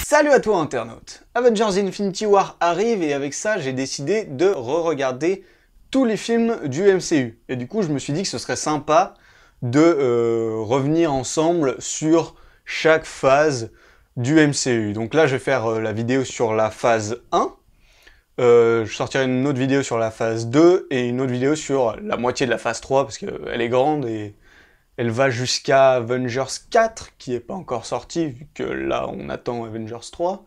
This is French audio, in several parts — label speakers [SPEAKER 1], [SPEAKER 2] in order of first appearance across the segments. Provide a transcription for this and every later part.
[SPEAKER 1] Salut à toi internaute! Avengers Infinity War arrive et avec ça j'ai décidé de re-regarder tous les films du MCU. Et du coup je me suis dit que ce serait sympa de revenir ensemble sur chaque phase du MCU. Donc là je vais faire la vidéo sur la phase 1, je sortirai une autre vidéo sur la phase 2 et une autre vidéo sur la moitié de la phase 3 parce qu'elle est grande et elle va jusqu'à Avengers 4, qui n'est pas encore sorti, vu que là on attend Avengers 3.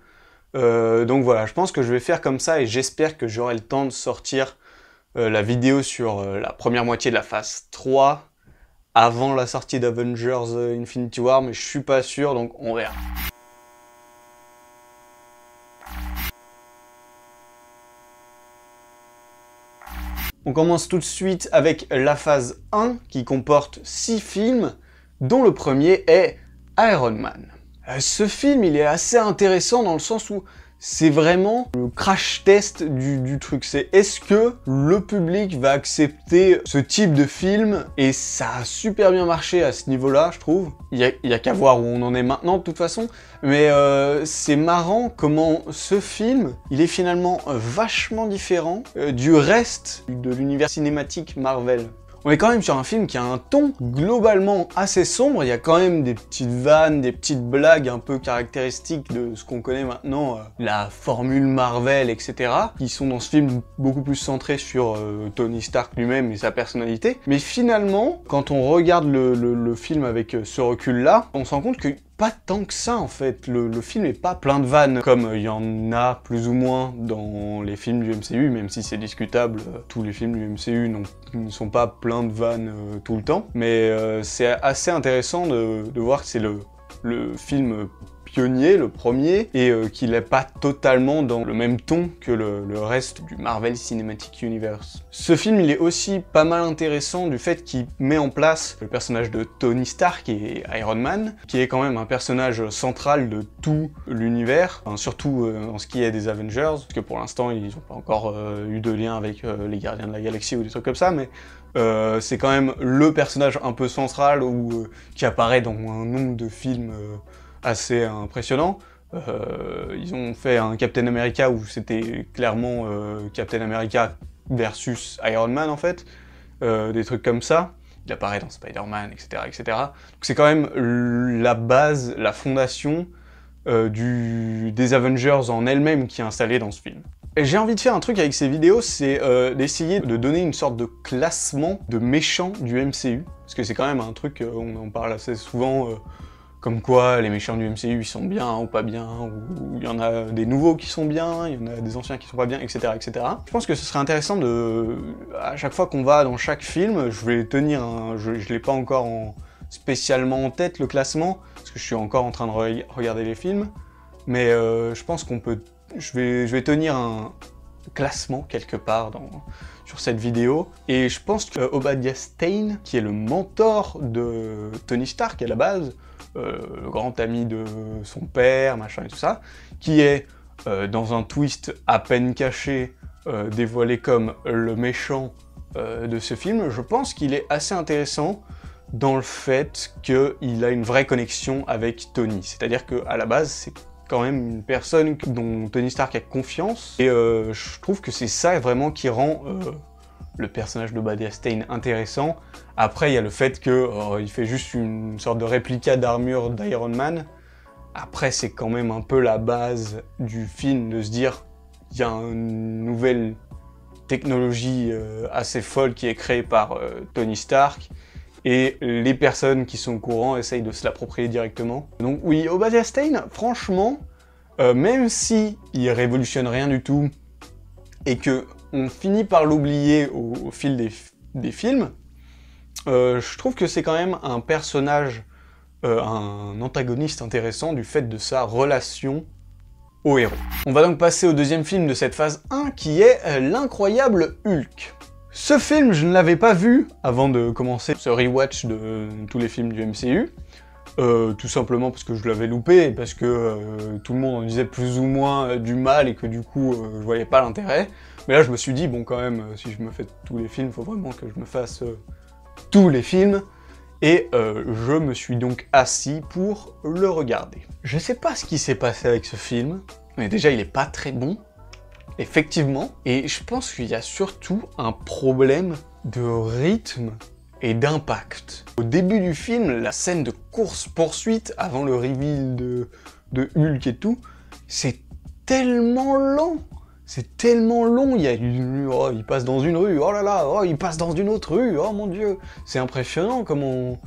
[SPEAKER 1] Donc voilà, je pense que je vais faire comme ça et j'espère que j'aurai le temps de sortir la vidéo sur la première moitié de la phase 3 avant la sortie d'Avengers Infinity War, mais je suis pas sûr, donc on verra. On commence tout de suite avec la phase 1 qui comporte 6 films, dont le premier est Iron Man. Ce film il est assez intéressant dans le sens où c'est vraiment le crash test du truc. C'est est-ce que le public va accepter ce type de film? Et ça a super bien marché à ce niveau-là, je trouve. Il y a qu'à voir où on en est maintenant de toute façon. Mais c'est marrant comment ce film, il est finalement vachement différent du reste de l'univers cinématique Marvel. On est quand même sur un film qui a un ton globalement assez sombre, il y a quand même des petites vannes, des petites blagues un peu caractéristiques de ce qu'on connaît maintenant, la formule Marvel, etc. qui sont dans ce film beaucoup plus centrés sur Tony Stark lui-même et sa personnalité. Mais finalement, quand on regarde le film avec ce recul-là, on se rend compte que pas tant que ça en fait, le film est pas plein de vannes comme il y en a plus ou moins dans les films du MCU, même si c'est discutable, tous les films du MCU ne sont pas pleins de vannes tout le temps, mais c'est assez intéressant de voir que c'est le film pionnier, le premier, et qu'il n'est pas totalement dans le même ton que le reste du Marvel Cinematic Universe. Ce film, il est aussi pas mal intéressant du fait qu'il met en place le personnage de Tony Stark et Iron Man, qui est quand même un personnage central de tout l'univers, enfin, surtout en ce qui est des Avengers, parce que pour l'instant, ils n'ont pas encore eu de lien avec les Gardiens de la Galaxie ou des trucs comme ça, mais c'est quand même le personnage un peu central qui apparaît dans un nombre de films assez impressionnant. Ils ont fait un Captain America où c'était clairement Captain America versus Iron Man en fait, des trucs comme ça. Il apparaît dans Spider-Man, etc., etc. Donc c'est quand même la base, la fondation des Avengers en elle-même qui est installée dans ce film. Et j'ai envie de faire un truc avec ces vidéos, c'est d'essayer de donner une sorte de classement de méchants du MCU, parce que c'est quand même un truc, on en parle assez souvent, comme quoi les méchants du MCU ils sont bien ou pas bien, ou il y en a des nouveaux qui sont bien, il y en a des anciens qui sont pas bien, etc., etc. Je pense que ce serait intéressant à chaque fois qu'on va dans chaque film, je vais tenir je l'ai pas encore spécialement en tête le classement, parce que je suis encore en train de regarder les films, mais je pense je vais tenir un classement quelque part sur cette vidéo, et je pense que Obadiah Stane, qui est le mentor de Tony Stark à la base, le grand ami de son père, machin et tout ça, qui est, dans un twist à peine caché, dévoilé comme le méchant de ce film, je pense qu'il est assez intéressant dans le fait qu'il a une vraie connexion avec Tony. C'est-à-dire qu'à la base, c'est quand même une personne dont Tony Stark a confiance, et je trouve que c'est ça vraiment qui rend le personnage de Obadiah Stane intéressant. Après, il y a le fait qu'il fait juste une sorte de réplica d'armure d'Iron Man. Après, c'est quand même un peu la base du film, de se dire il y a une nouvelle technologie assez folle qui est créée par Tony Stark, et les personnes qui sont au courant essayent de se l'approprier directement. Donc oui, Obadiah Stane, franchement, même si il révolutionne rien du tout, et que on finit par l'oublier au fil des films, je trouve que c'est quand même un personnage, un antagoniste intéressant du fait de sa relation au héros. On va donc passer au deuxième film de cette phase 1, qui est l'incroyable Hulk. Ce film, je ne l'avais pas vu avant de commencer ce rewatch de tous les films du MCU, tout simplement parce que je l'avais loupé, et parce que tout le monde en disait plus ou moins du mal, et que du coup, je voyais pas l'intérêt. Mais là, je me suis dit, bon, quand même, si je me fais tous les films, faut vraiment que je me fasse tous les films. et je me suis donc assis pour le regarder. Je sais pas ce qui s'est passé avec ce film, mais déjà il est pas très bon, effectivement, et je pense qu'il y a surtout un problème de rythme et d'impact. Au début du film, la scène de course-poursuite, avant le reveal de Hulk et tout, c'est tellement lent. C'est tellement long, oh, il passe dans une rue, oh là là, oh, il passe dans une autre rue, oh mon dieu. C'est impressionnant comment...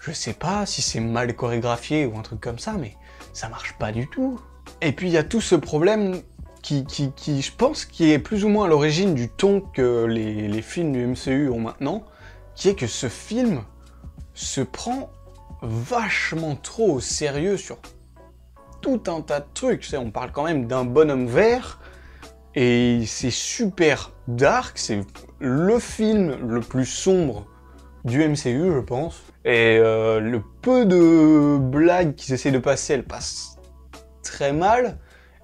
[SPEAKER 1] Je sais pas si c'est mal chorégraphié ou un truc comme ça, mais ça marche pas du tout. Et puis il y a tout ce problème qui, je pense, qui est plus ou moins à l'origine du ton que les films du MCU ont maintenant, qui est que ce film se prend vachement trop au sérieux sur tout un tas de trucs. Tu sais, on parle quand même d'un bonhomme vert, et c'est super dark, c'est le film le plus sombre du MCU, je pense. Et le peu de blagues qu'ils essaient de passer, elles passent très mal.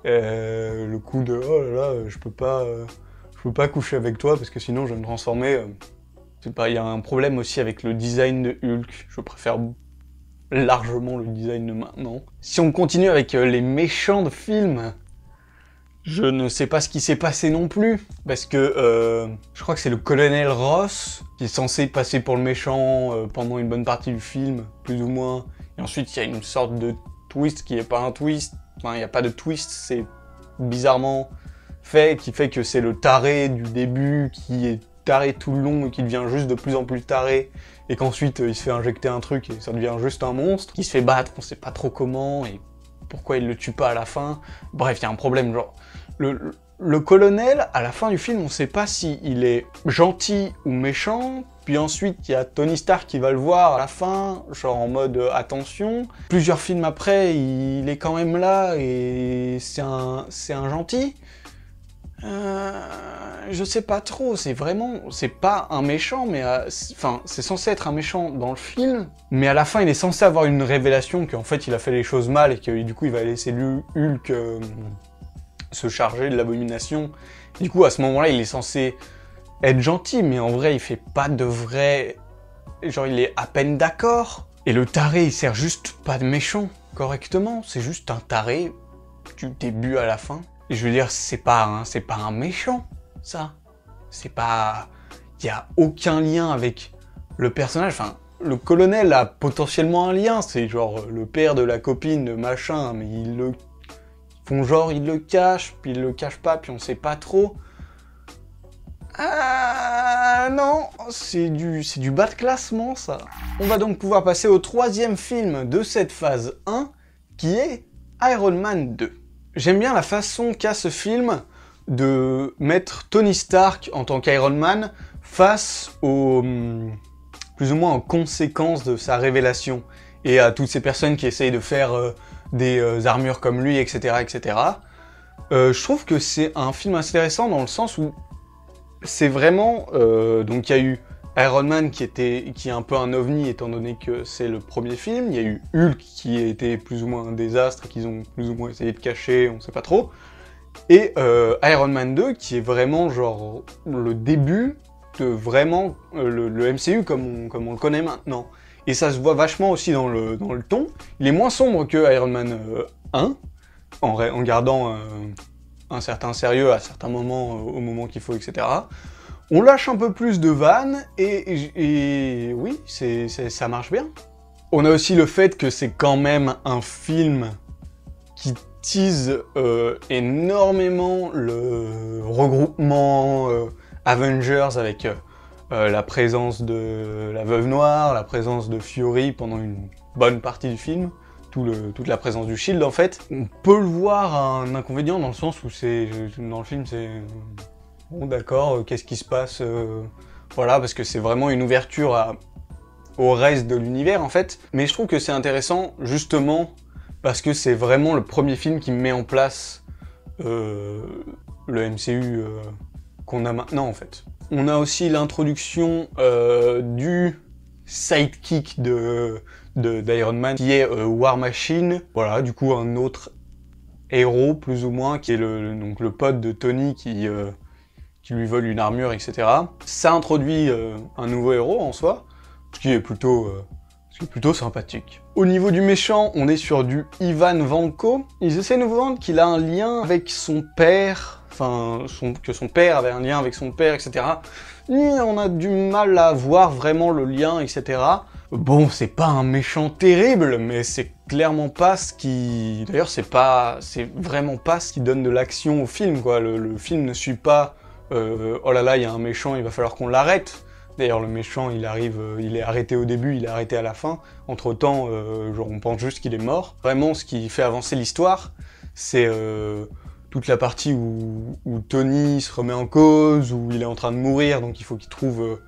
[SPEAKER 1] Le coup de oh là là, je peux pas coucher avec toi parce que sinon je vais me transformer. C'est pas, il y a un problème aussi avec le design de Hulk. Je préfère largement le design de maintenant. Si on continue avec les méchants de film, je ne sais pas ce qui s'est passé non plus, parce que je crois que c'est le colonel Ross qui est censé passer pour le méchant pendant une bonne partie du film, plus ou moins. Et ensuite, il y a une sorte de twist qui n'est pas un twist. Enfin, il n'y a pas de twist, c'est bizarrement fait, qui fait que c'est le taré du début qui est taré tout le long et qui devient juste de plus en plus taré, et qu'ensuite il se fait injecter un truc et ça devient juste un monstre, qui se fait battre, on sait pas trop comment, et pourquoi il le tue pas à la fin. Bref, il y a un problème, genre... Le colonel, à la fin du film, on sait pas si il est gentil ou méchant, puis ensuite il y a Tony Stark qui va le voir à la fin, genre en mode attention. Plusieurs films après, il est quand même là, et c'est un gentil. Je sais pas trop, c'est pas un méchant, mais enfin, c'est censé être un méchant dans le film, mais à la fin, il est censé avoir une révélation qu'en fait, il a fait les choses mal et que du coup, il va laisser Hulk se charger de l'abomination. Du coup, à ce moment-là, il est censé être gentil, mais en vrai, il fait pas de vrai... Genre, il est à peine d'accord. Et le taré, il sert juste pas de méchant, correctement. C'est juste un taré du début à la fin. Et je veux dire, c'est pas un méchant, ça. C'est pas... Il y a aucun lien avec le personnage. Enfin, le colonel a potentiellement un lien. C'est genre le père de la copine de machin, mais ils font genre, ils le cachent, puis ils le cachent pas, puis on sait pas trop. Ah non, c'est du bas de classement, ça. On va donc pouvoir passer au troisième film de cette phase 1, qui est Iron Man 2. J'aime bien la façon qu'a ce film de mettre Tony Stark en tant qu'Iron Man face aux... plus ou moins aux conséquences de sa révélation, et à toutes ces personnes qui essayent de faire des armures comme lui, etc., etc. Je trouve que c'est un film assez intéressant dans le sens où c'est vraiment... donc il y a eu Iron Man qui est un peu un ovni étant donné que c'est le premier film, il y a eu Hulk qui a été plus ou moins un désastre, qu'ils ont plus ou moins essayé de cacher, on sait pas trop, et Iron Man 2 qui est vraiment genre le début de vraiment le MCU comme on le connaît maintenant. Et ça se voit vachement aussi dans le ton. Il est moins sombre que Iron Man 1, en gardant un certain sérieux à certains moments, au moment qu'il faut, etc. On lâche un peu plus de vannes, et oui, ça marche bien. On a aussi le fait que c'est quand même un film qui tease énormément le regroupement Avengers avec la présence de la Veuve Noire, la présence de Fury pendant une bonne partie du film, toute la présence du Shield en fait. On peut le voir un inconvénient dans le sens où dans le film c'est... Bon d'accord, qu'est-ce qui se passe voilà, parce que c'est vraiment une ouverture au reste de l'univers en fait. Mais je trouve que c'est intéressant justement parce que c'est vraiment le premier film qui met en place le MCU qu'on a maintenant en fait. On a aussi l'introduction du sidekick d'Iron Man qui est War Machine. Voilà, du coup un autre héros plus ou moins qui est donc le pote de Tony qui lui vole une armure, etc. Ça introduit un nouveau héros en soi, ce qui est plutôt ce qui est plutôt sympathique. Au niveau du méchant, on est sur du Ivan Vanko. Ils essaient de nous vendre qu'il a un lien avec son père, que son père avait un lien avec son père, etc. Et on a du mal à voir vraiment le lien, etc. Bon, c'est pas un méchant terrible, mais c'est clairement pas ce qui... D'ailleurs, c'est vraiment pas ce qui donne de l'action au film, quoi. Le film ne suit pas oh là là, il y a un méchant, il va falloir qu'on l'arrête. D'ailleurs, le méchant, il arrive, il est arrêté au début, il est arrêté à la fin. Entre-temps, genre, on pense juste qu'il est mort. Vraiment, ce qui fait avancer l'histoire, c'est toute la partie où Tony se remet en cause, où il est en train de mourir, donc il faut qu'il trouve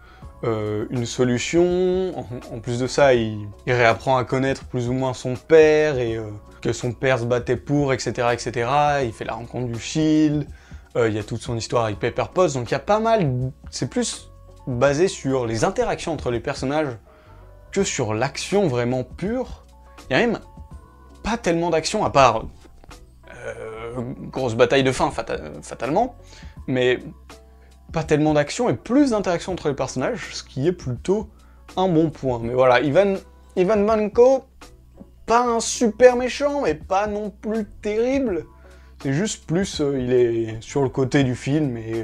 [SPEAKER 1] une solution. En plus de ça, il réapprend à connaître plus ou moins son père, et que son père se battait pour, etc., etc. Il fait la rencontre du Shield, il y a toute son histoire avec Pepper Potts, donc il y a pas mal... C'est plus basé sur les interactions entre les personnages que sur l'action vraiment pure. Il y a même pas tellement d'action, à part grosse bataille de fin, fatalement, mais pas tellement d'action et plus d'interaction entre les personnages, ce qui est plutôt un bon point. Mais voilà, Ivan Vanko, pas un super méchant, mais pas non plus terrible. C'est juste plus, il est sur le côté du film et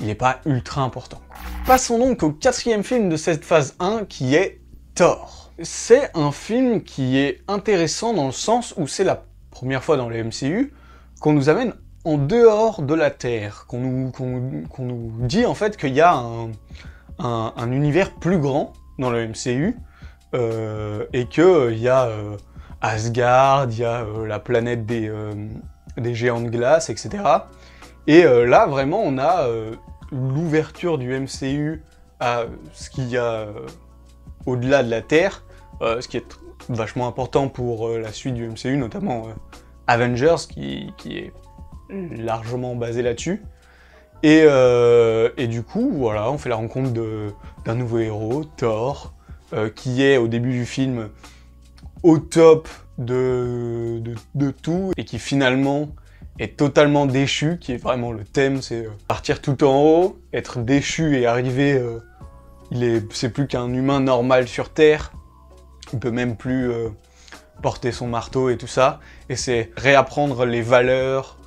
[SPEAKER 1] il n'est pas ultra important. Passons donc au 4e film de cette phase 1, qui est Thor. C'est un film qui est intéressant dans le sens où c'est la première fois dans le MCU qu'on nous amène en dehors de la Terre, qu'on nous dit en fait qu'il y a un univers plus grand dans le MCU, et qu'il y a Asgard, il y a la planète des géants de glace, etc. Et là, vraiment, on a l'ouverture du MCU à ce qu'il y a au-delà de la Terre, ce qui est vachement important pour la suite du MCU, notamment Avengers, qui est largement basé là-dessus. Et du coup, voilà, on fait la rencontre d'un nouveau héros, Thor, qui est au début du film au top de tout, et qui finalement est totalement déchu, qui est vraiment le thème, c'est partir tout en haut, être déchu et arriver... c'est plus qu'un humain normal sur Terre, il peut même plus porter son marteau et tout ça, et c'est réapprendre les valeurs,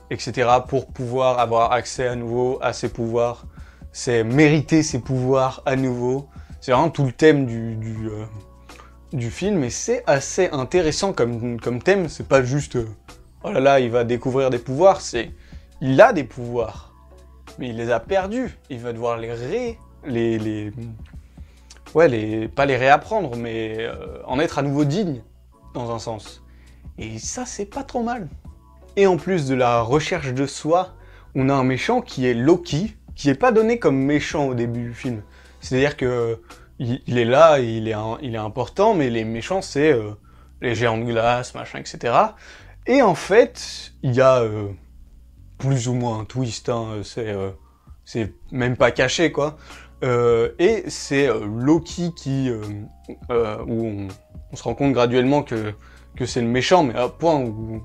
[SPEAKER 1] etc. pour pouvoir avoir accès à nouveau à ses pouvoirs, c'est mériter ses pouvoirs à nouveau, c'est vraiment tout le thème du film, et c'est assez intéressant comme thème, c'est pas juste oh là là, il va découvrir des pouvoirs, il a des pouvoirs, mais il les a perdus, il va devoir pas les réapprendre, mais en être à nouveau digne, dans un sens. Et ça, c'est pas trop mal. Et en plus de la recherche de soi, on a un méchant qui est Loki, qui est pas donné comme méchant au début du film. C'est-à-dire que il est là, il est important, mais les méchants, c'est les géants de glace, machin, etc. Et en fait, il y a plus ou moins un twist, hein, c'est même pas caché, quoi. Et c'est Loki où on se rend compte graduellement que c'est le méchant, mais à un point où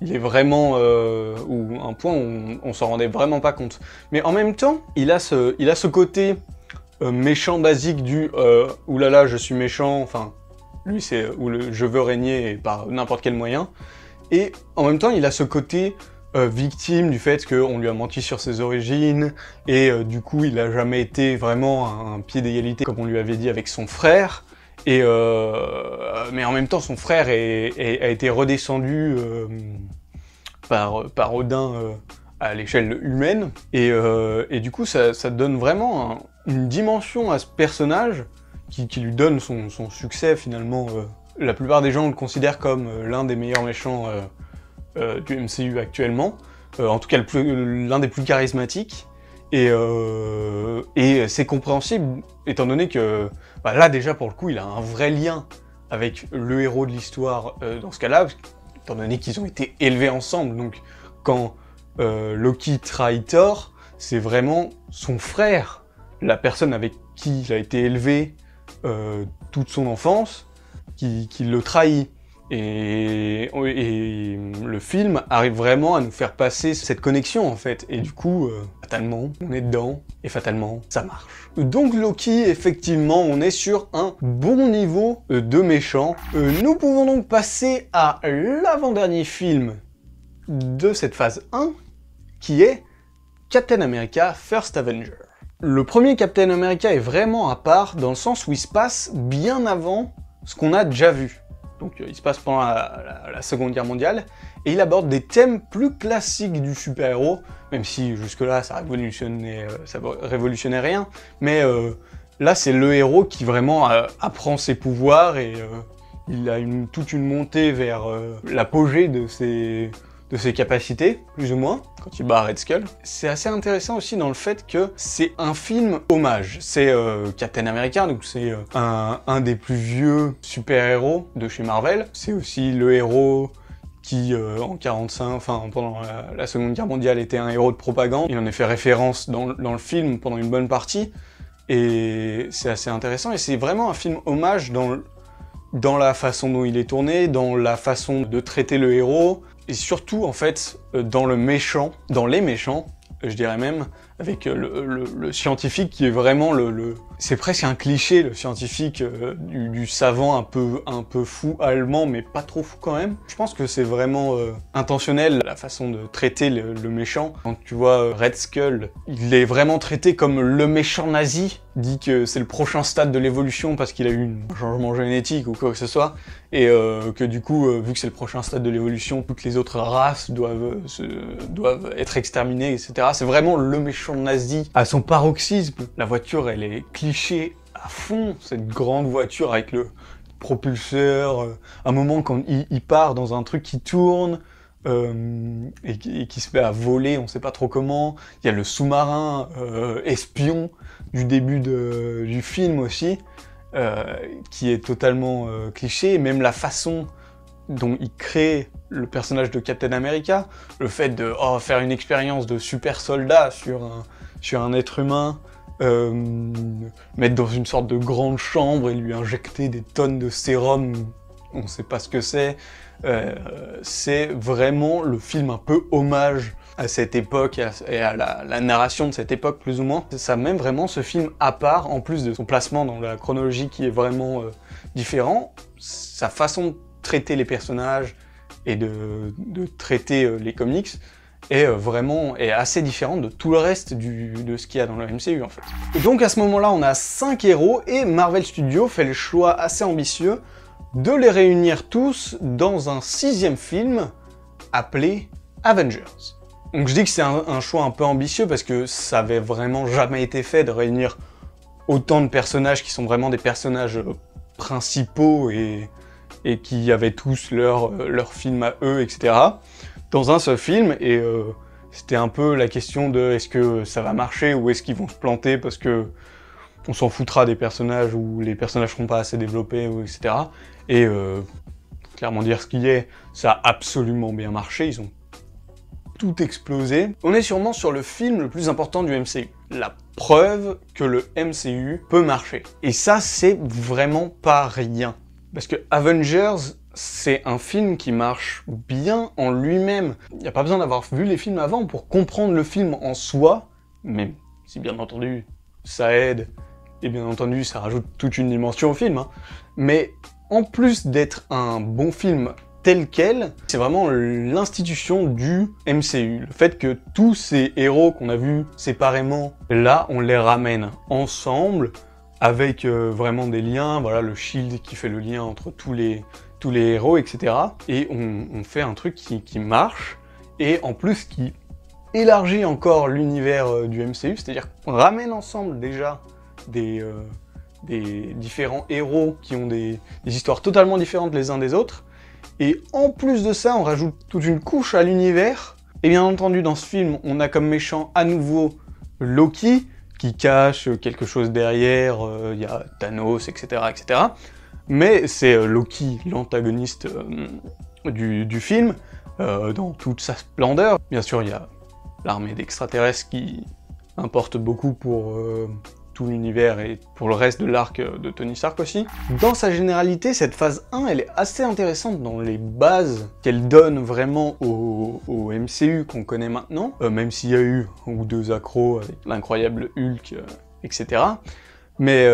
[SPEAKER 1] il est vraiment... un point où on s'en rendait vraiment pas compte. Mais en même temps, il a ce côté méchant basique du « oulala, je suis méchant », enfin, lui c'est « je veux régner par n'importe quel moyen ». Et en même temps, il a ce côté victime du fait qu'on lui a menti sur ses origines, et du coup, il a jamais été vraiment à un pied d'égalité, comme on lui avait dit, avec son frère. Et mais en même temps, son frère a été redescendu par Odin à l'échelle humaine. Et du coup, ça donne vraiment une dimension à ce personnage qui lui donne son succès, finalement. La plupart des gens le considèrent comme l'un des meilleurs méchants du MCU actuellement, en tout cas l'un des plus charismatiques, et c'est compréhensible, étant donné que là déjà pour le coup il a un vrai lien avec le héros de l'histoire dans ce cas-là, étant donné qu'ils ont été élevés ensemble, donc quand Loki trahit Thor, c'est vraiment son frère, la personne avec qui il a été élevé toute son enfance, qui le trahit. Et le film arrive vraiment à nous faire passer cette connexion en fait, et du coup, fatalement, on est dedans, et fatalement, ça marche. Donc Loki, effectivement, on est sur un bon niveau de méchant. Nous pouvons donc passer à l'avant-dernier film de cette phase 1, qui est Captain America First Avenger. Le premier Captain America est vraiment à part, dans le sens où il se passe bien avant ce qu'on a déjà vu. Donc il se passe pendant la Seconde Guerre mondiale, et il aborde des thèmes plus classiques du super-héros, même si jusque-là ça révolutionnait rien, mais là c'est le héros qui vraiment apprend ses pouvoirs, et il a toute une montée vers l'apogée de ses capacités, plus ou moins, quand il bat Red Skull. C'est assez intéressant aussi dans le fait que c'est un film hommage. C'est Captain America, donc c'est un des plus vieux super-héros de chez Marvel. C'est aussi le héros qui, en 45, enfin pendant la Seconde Guerre mondiale, était un héros de propagande. Il en est fait référence dans le film pendant une bonne partie, et c'est assez intéressant, et c'est vraiment un film hommage dans la façon dont il est tourné, dans la façon de traiter le héros, et surtout, en fait, dans les méchants, je dirais même, avec le scientifique qui est vraiment c'est presque un cliché, le scientifique du savant un peu fou allemand, mais pas trop fou quand même. Je pense que c'est vraiment intentionnel, la façon de traiter le méchant. Quand tu vois Red Skull, il est vraiment traité comme le méchant nazi, dit que c'est le prochain stade de l'évolution parce qu'il a eu un changement génétique ou quoi que ce soit, et que du coup, vu que c'est le prochain stade de l'évolution, toutes les autres races doivent être exterminées, etc. C'est vraiment le méchant nazi à son paroxysme. La voiture, elle est cliché à fond, cette grande voiture avec le propulseur. À un moment, quand il part dans un truc qui tourne, et qui se met à voler, on sait pas trop comment. Il y a le sous-marin espion du début du film aussi, qui est totalement cliché, et même la façon dont il crée le personnage de Captain America, le fait de faire une expérience de super soldat sur un être humain, mettre dans une sorte de grande chambre et lui injecter des tonnes de sérum, on sait pas ce que c'est vraiment le film un peu hommage à cette époque et à la narration de cette époque plus ou moins. Ça met vraiment ce film à part, en plus de son placement dans la chronologie qui est vraiment différent. Sa façon de traiter les personnages et de traiter les comics est assez différente de tout le reste de ce qu'il y a dans le MCU en fait. Et donc à ce moment-là, on a 5 héros et Marvel Studios fait le choix assez ambitieux de les réunir tous dans un 6e film appelé Avengers. Donc je dis que c'est un choix un peu ambitieux parce que ça avait vraiment jamais été fait de réunir autant de personnages qui sont vraiment des personnages principaux et qui avaient tous leur film à eux, etc. dans un seul film, et c'était un peu la question de est-ce que ça va marcher ou est-ce qu'ils vont se planter parce que on s'en foutra des personnages ou les personnages seront pas assez développés, etc. Et clairement dire ce qui est, ça a absolument bien marché, ils ont tout explosé. On est sûrement sur le film le plus important du MCU. La preuve que le MCU peut marcher. Et ça, c'est vraiment pas rien. Parce que Avengers, c'est un film qui marche bien en lui-même. Il n'y a pas besoin d'avoir vu les films avant pour comprendre le film en soi, même si bien entendu ça aide, et bien entendu ça rajoute toute une dimension au film, hein. Mais en plus d'être un bon film tel quel, c'est vraiment l'institution du MCU. Le fait que tous ces héros qu'on a vus séparément, là on les ramène ensemble, avec vraiment des liens, voilà, le Shield qui fait le lien entre tous les héros, etc. Et on fait un truc qui marche, et en plus qui élargit encore l'univers du MCU, c'est-à-dire qu'on ramène ensemble déjà des différents héros qui ont des histoires totalement différentes les uns des autres, et en plus de ça, on rajoute toute une couche à l'univers, et bien entendu dans ce film, on a comme méchant à nouveau Loki, qui cache quelque chose derrière, il y a Thanos, etc., etc. Mais c'est Loki, l'antagoniste du film, dans toute sa splendeur. Bien sûr, il y a l'armée d'extraterrestres qui importe beaucoup pour tout l'univers et pour le reste de l'arc de Tony Stark aussi. Dans sa généralité, cette phase 1, elle est assez intéressante dans les bases qu'elle donne vraiment au MCU qu'on connaît maintenant, même s'il y a eu un ou deux accros avec l'incroyable Hulk, etc. Mais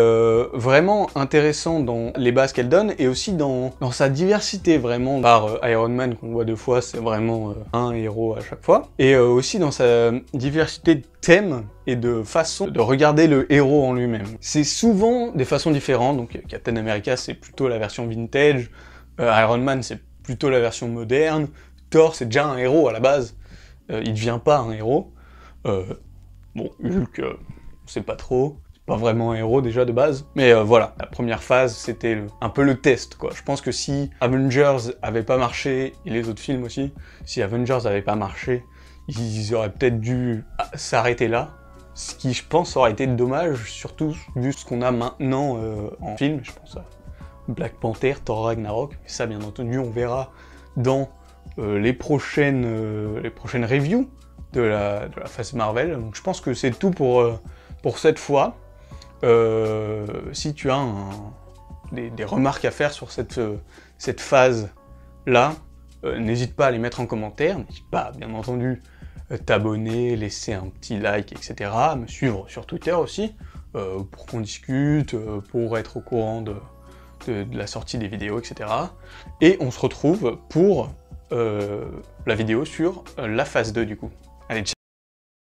[SPEAKER 1] vraiment intéressant dans les bases qu'elle donne, et aussi dans sa diversité, vraiment. Par Iron Man, qu'on voit 2 fois, c'est vraiment un héros à chaque fois. Et aussi dans sa diversité de thèmes et de façons de regarder le héros en lui-même. C'est souvent des façons différentes, donc Captain America, c'est plutôt la version vintage, Iron Man, c'est plutôt la version moderne, Thor, c'est déjà un héros à la base, il devient pas un héros. Bon, Hulk, c'est pas trop... pas vraiment un héros déjà de base, mais voilà, la première phase c'était un peu le test quoi. Je pense que si Avengers avait pas marché, et les autres films aussi, si Avengers avait pas marché, ils auraient peut-être dû s'arrêter là, ce qui je pense aurait été dommage, surtout vu ce qu'on a maintenant en film, je pense à Black Panther, Thor Ragnarok, et ça bien entendu on verra dans les prochaines reviews de la phase Marvel, donc je pense que c'est tout pour cette fois. Si tu as des remarques à faire sur cette phase-là, n'hésite pas à les mettre en commentaire, n'hésite pas, bien entendu, t'abonner, laisser un petit like, etc., me suivre sur Twitter aussi, pour qu'on discute, pour être au courant de la sortie des vidéos, etc. Et on se retrouve pour la vidéo sur la phase 2 du coup.